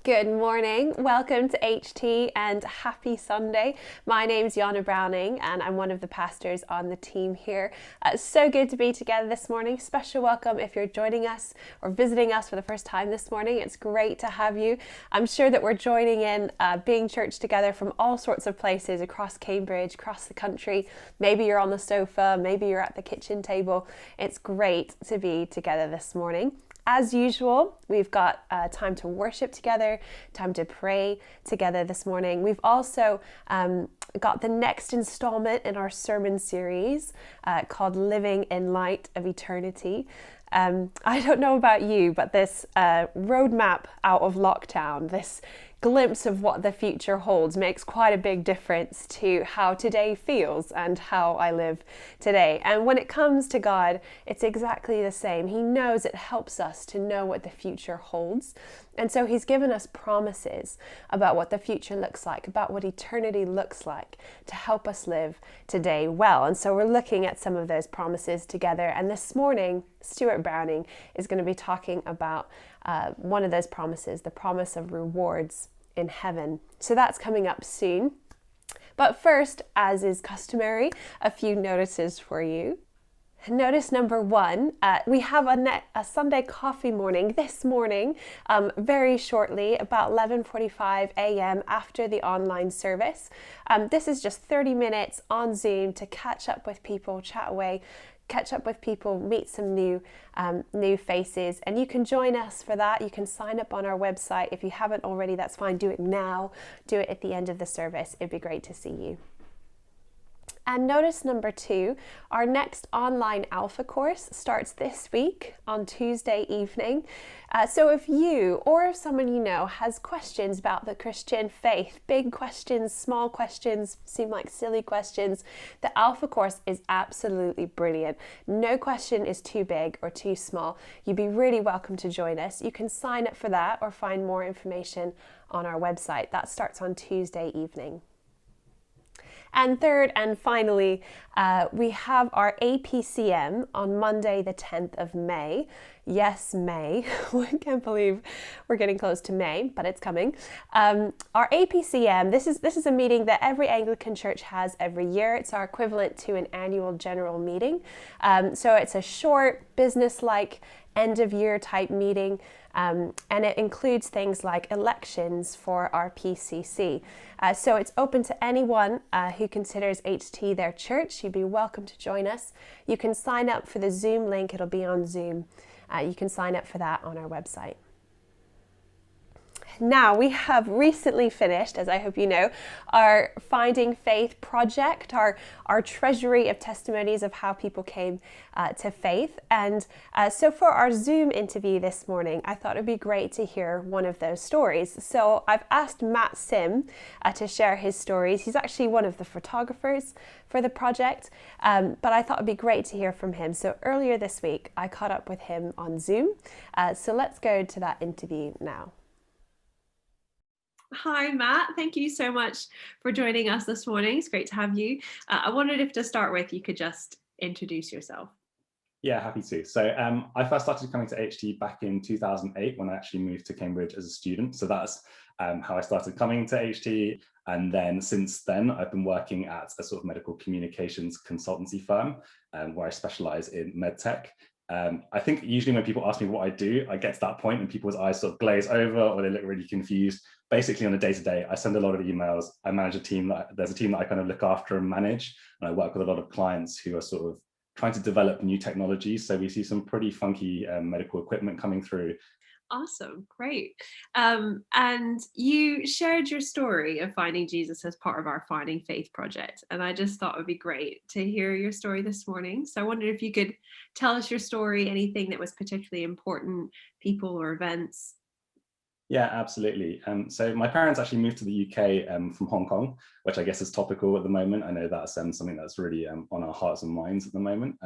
Good morning. Welcome to HT and happy Sunday. My name's Yana Browning and I'm one of the pastors on the team here. So good to be together this morning. Special welcome if you're joining us or visiting us for the first time this morning. It's great to have you. I'm sure that we're joining in being church together from all sorts of places across Cambridge, across the country. Maybe you're on the sofa, maybe you're at the kitchen table. It's great to be together this morning. As usual, we've got time to worship together, time to pray together this morning. We've also got the next installment in our sermon series called Living in Light of Eternity. I don't know about you, but this roadmap out of lockdown, this glimpse of what the future holds makes quite a big difference to how today feels and how I live today. And when it comes to God, it's exactly the same. He knows it helps us to know what the future holds. And so he's given us promises about what the future looks like, about what eternity looks like to help us live today well. And so we're looking at some of those promises together. And this morning, Stuart Browning is going to be talking about one of those promises, the promise of rewards in heaven. So that's coming up soon. But first, as is customary, a few notices for you. Notice number one, we have a Sunday coffee morning this morning, very shortly, about 11:45 a.m. after the online service. This is just 30 minutes on Zoom to catch up with people, chat away, catch up with people, meet some new faces, and you can join us for that. You can sign up on our website. If you haven't already, that's fine. Do it now. Do it at the end of the service. It'd be great to see you. And notice number two, our next online alpha course starts this week on Tuesday evening. So if you or if someone you know has questions about the Christian faith, big questions, small questions, seem like silly questions, the alpha course is absolutely brilliant. No question is too big or too small. You'd be really welcome to join us. You can sign up for that or find more information on our website. That starts on Tuesday evening. And third and finally, we have our APCM on Monday, the 10th of May. Yes, May. I can't believe we're getting close to May, but it's coming. Our APCM, this is a meeting that every Anglican church has every year. It's our equivalent to an annual general meeting. So it's a short, business-like, end-of-year type meeting. And it includes things like elections for our PCC. So it's open to anyone who considers HT their church. You'd be welcome to join us. You can sign up for the Zoom link. It'll be on Zoom. You can sign up for that on our website. Now, we have recently finished, as I hope you know, our Finding Faith project, our treasury of testimonies of how people came to faith. And so for our Zoom interview this morning, I thought it would be great to hear one of those stories. So I've asked Matt Sim to share his stories. He's actually one of the photographers for the project, but I thought it would be great to hear from him. So earlier this week, I caught up with him on Zoom. So let's go to that interview now. Hi, Matt. Thank you so much for joining us this morning. It's great to have you. I wondered if to start with, you could just introduce yourself. Yeah, happy to. So I first started coming to HT back in 2008 when I actually moved to Cambridge as a student. So that's how I started coming to HT. And then since then, I've been working at a sort of medical communications consultancy firm where I specialize in medtech. I think usually when people ask me what I do, I get to that point and people's eyes sort of glaze over or they look really confused. Basically on a day-to-day, I send a lot of emails. I manage a team there's a team that I kind of look after and manage. And I work with a lot of clients who are sort of trying to develop new technologies. So we see some pretty funky medical equipment coming through. Awesome, great. And you shared your story of finding Jesus as part of our Finding Faith project. And I just thought it would be great to hear your story this morning. So I wondered if you could tell us your story, anything that was particularly important, people or events. Yeah, absolutely. So my parents actually moved to the UK from Hong Kong, which I guess is topical at the moment. I know that's something that's really on our hearts and minds at the moment.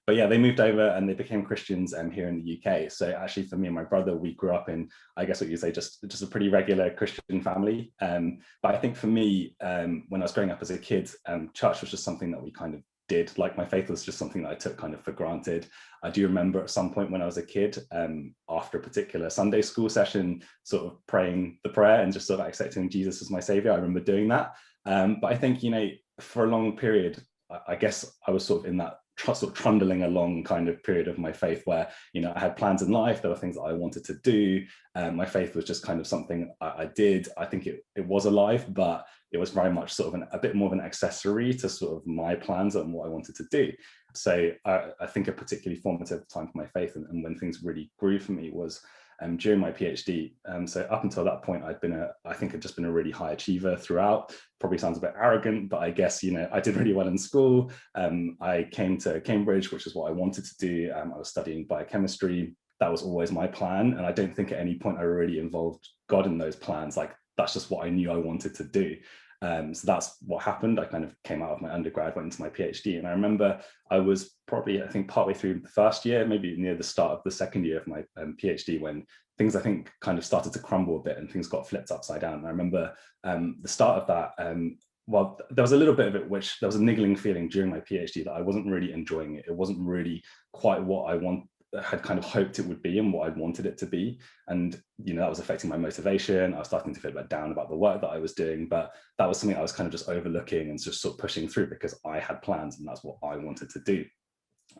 But yeah, they moved over and they became Christians here in the UK. So actually for me and my brother, we grew up in, I guess what you say, just a pretty regular Christian family. But I think for me, when I was growing up as a kid, church was just something that we kind of did. Like my faith was just something that I took kind of for granted. I do remember at some point when I was a kid, after a particular Sunday school session, sort of praying the prayer and just sort of accepting Jesus as my savior. I remember doing that. But I think, for a long period, I guess I was sort of in that sort of trundling along kind of period of my faith where, I had plans in life. There were things that I wanted to do. My faith was just kind of something I did. I think it was alive, but it was very much sort of a bit more of an accessory to sort of my plans and what I wanted to do. So I think a particularly formative time for my faith and when things really grew for me was during my PhD. So up until that point, I think I'd just been a really high achiever throughout. Probably sounds a bit arrogant, but I guess, I did really well in school. I came to Cambridge, which is what I wanted to do. I was studying biochemistry. That was always my plan. And I don't think at any point I really involved God in those plans. Like, that's just what I knew I wanted to do. So that's what happened. I kind of came out of my undergrad, went into my PhD. And I remember I was probably, I think, partway through the first year, maybe near the start of the second year of my PhD, when things, I think, kind of started to crumble a bit and things got flipped upside down. And I remember the start of that, well, there was a little bit of it, which there was a niggling feeling during my PhD that I wasn't really enjoying it. It wasn't really quite what I had kind of hoped it would be and what I'd wanted it to be. And, that was affecting my motivation. I was starting to feel a bit down about the work that I was doing, but that was something I was kind of just overlooking and just sort of pushing through because I had plans and that's what I wanted to do.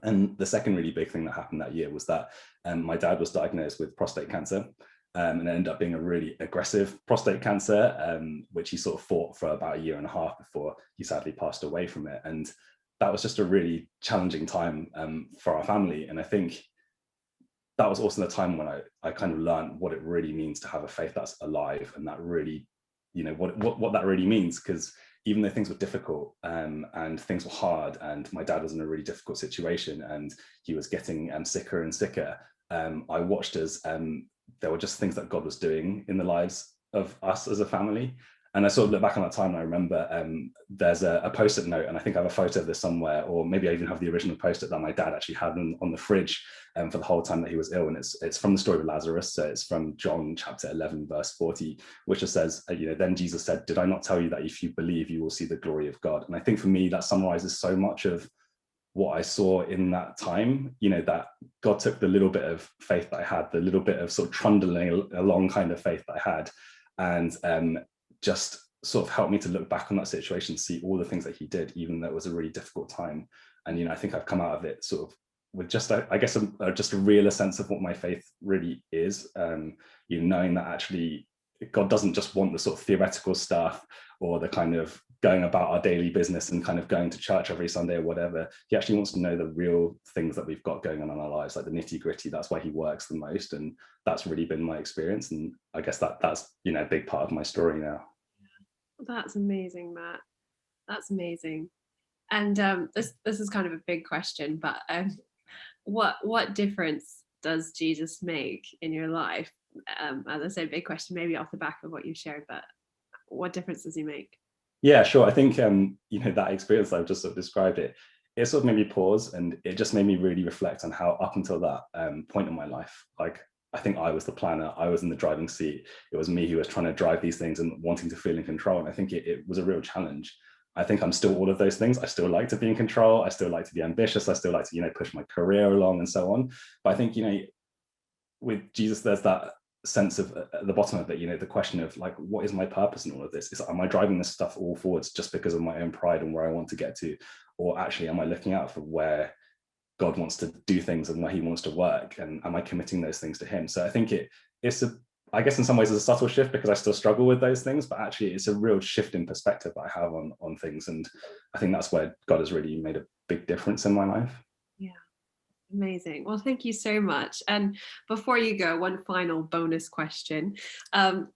And the second really big thing that happened that year was that my dad was diagnosed with prostate cancer. And it ended up being a really aggressive prostate cancer, which he sort of fought for about a year and a half before he sadly passed away from it. And that was just a really challenging time for our family. And I think that was also the time when I kind of learned what it really means to have a faith that's alive, and that really, what that really means. Because even though things were difficult and things were hard, and my dad was in a really difficult situation, and he was getting sicker and sicker, I watched as there were just things that God was doing in the lives of us as a family. And I sort of look back on that time and I remember there's a post-it note, and I think I have a photo of this somewhere, or maybe I even have the original post-it that my dad actually had on the fridge for the whole time that he was ill. And it's from the story of Lazarus. So it's from John chapter 11, verse 40, which just says, then Jesus said, "Did I not tell you that if you believe, you will see the glory of God?" And I think for me, that summarizes so much of what I saw in that time, that God took the little bit of faith that I had, the little bit of sort of trundling along kind of faith that I had, and just sort of helped me to look back on that situation, see all the things that he did, even though it was a really difficult time. And, I think I've come out of it sort of with just, I guess, just a realer sense of what my faith really is, knowing that actually God doesn't just want the sort of theoretical stuff or the kind of going about our daily business and kind of going to church every Sunday or whatever. He actually wants to know the real things that we've got going on in our lives, like the nitty gritty. That's where he works the most. And that's really been my experience. And I guess that's, a big part of my story now. That's amazing, Matt. That's amazing. And this is kind of a big question, but what difference does Jesus make in your life? As I said, big question, maybe off the back of what you shared, but what difference does he make? Yeah, sure. I think, that experience I've just sort of described, it sort of made me pause, and it just made me really reflect on how up until that point in my life, like, I think I was the planner, I was in the driving seat. It was me who was trying to drive these things and wanting to feel in control. And I think it was a real challenge. I think I'm still all of those things. I still like to be in control. I still like to be ambitious. I still like to, push my career along and so on. But I think, with Jesus, there's that sense of at the bottom of it, the question of like, what is my purpose in all of this? Am I driving this stuff all forwards just because of my own pride and where I want to get to? Or actually, am I looking out for where God wants to do things and where he wants to work? And am I committing those things to him? So I think I guess in some ways it's a subtle shift because I still struggle with those things, but actually it's a real shift in perspective that I have on things. And I think that's where God has really made a big difference in my life. Yeah. Amazing. Well, thank you so much. And before you go, one final bonus question.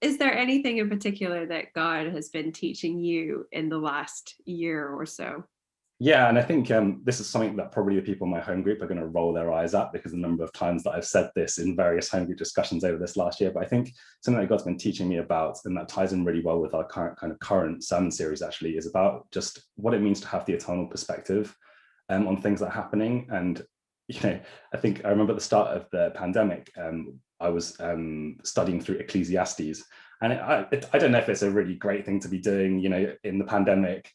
Is there anything in particular that God has been teaching you in the last year or so? Yeah, and I think this is something that probably the people in my home group are going to roll their eyes at, because the number of times that I've said this in various home group discussions over this last year. But I think something that God's been teaching me about, and that ties in really well with our current sermon series, actually, is about just what it means to have the eternal perspective on things that are happening. And I think I remember at the start of the pandemic, I was studying through Ecclesiastes, And I don't know if it's a really great thing to be doing, in the pandemic,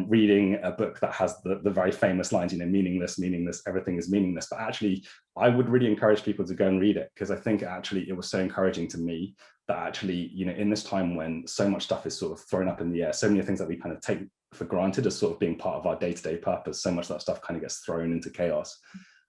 reading a book that has the very famous lines, meaningless, meaningless, everything is meaningless. But actually, I would really encourage people to go and read it, because I think actually it was so encouraging to me that actually, in this time when so much stuff is sort of thrown up in the air, so many things that we kind of take for granted as sort of being part of our day-to-day purpose, so much of that stuff kind of gets thrown into chaos.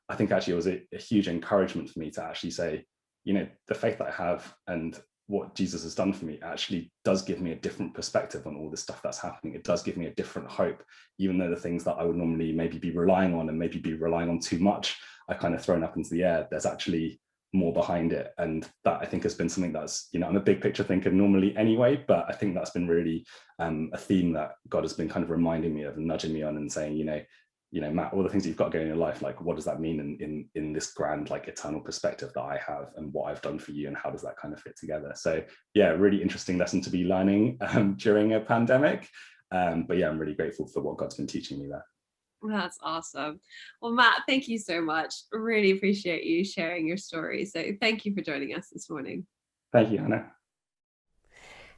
I think actually it was a huge encouragement for me to actually say, the faith that I have and what Jesus has done for me actually does give me a different perspective on all this stuff that's happening. It does give me a different hope, even though the things that I would normally maybe be relying on and maybe be relying on too much are kind of thrown up into the air. There's actually more behind it. And that, I think, has been something that's, I'm a big picture thinker normally anyway, but I think that's been really a theme that God has been kind of reminding me of and nudging me on and saying, Matt, all the things that you've got going in your life, like, what does that mean in this grand, like, eternal perspective that I have, and what I've done for you, and how does that kind of fit together? So yeah, really interesting lesson to be learning during a pandemic. But yeah, I'm really grateful for what God's been teaching me there. That's awesome. Well, Matt, thank you so much. Really appreciate you sharing your story. So thank you for joining us this morning. Thank you, Hannah.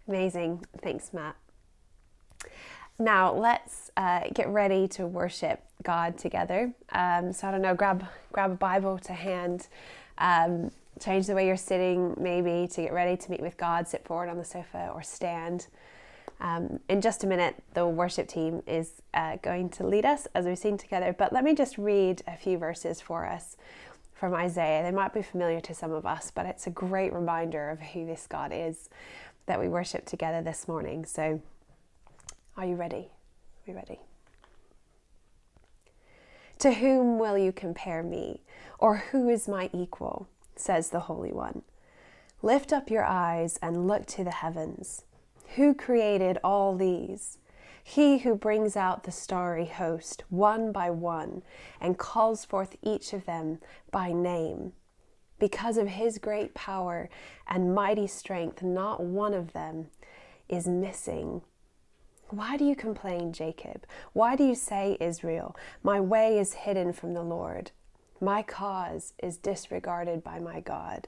Amazing. Thanks, Matt. Now let's get ready to worship God together. So I don't know, grab a Bible to hand, change the way you're sitting maybe to get ready to meet with God, sit forward on the sofa or stand. In just a minute, the worship team is going to lead us as we sing together, but let me just read a few verses for us from Isaiah. They might be familiar to some of us, but it's a great reminder of who this God is that we worship together this morning. So are you ready? Are we ready? To whom will you compare me? Or who is my equal? Says the Holy One. Lift up your eyes and look to the heavens. Who created all these? He who brings out the starry host one by one and calls forth each of them by name. Because of his great power and mighty strength, not one of them is missing. Why do you complain, Jacob? Why do you say, Israel, my way is hidden from the Lord? My cause is disregarded by my God.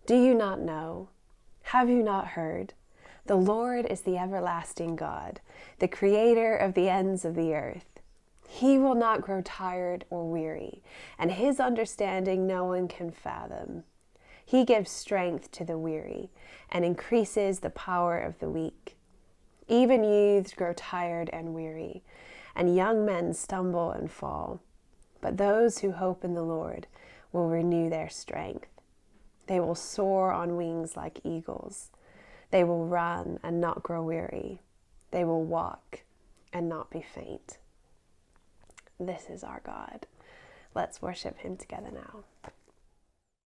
Do you not know? Have you not heard? The Lord is the everlasting God, the creator of the ends of the earth. He will not grow tired or weary, and his understanding no one can fathom. He gives strength to the weary and increases the power of the weak. Even youths grow tired and weary, and young men stumble and fall. But those who hope in the Lord will renew their strength. They will soar on wings like eagles. They will run and not grow weary. They will walk and not be faint. This is our God. Let's worship him together now.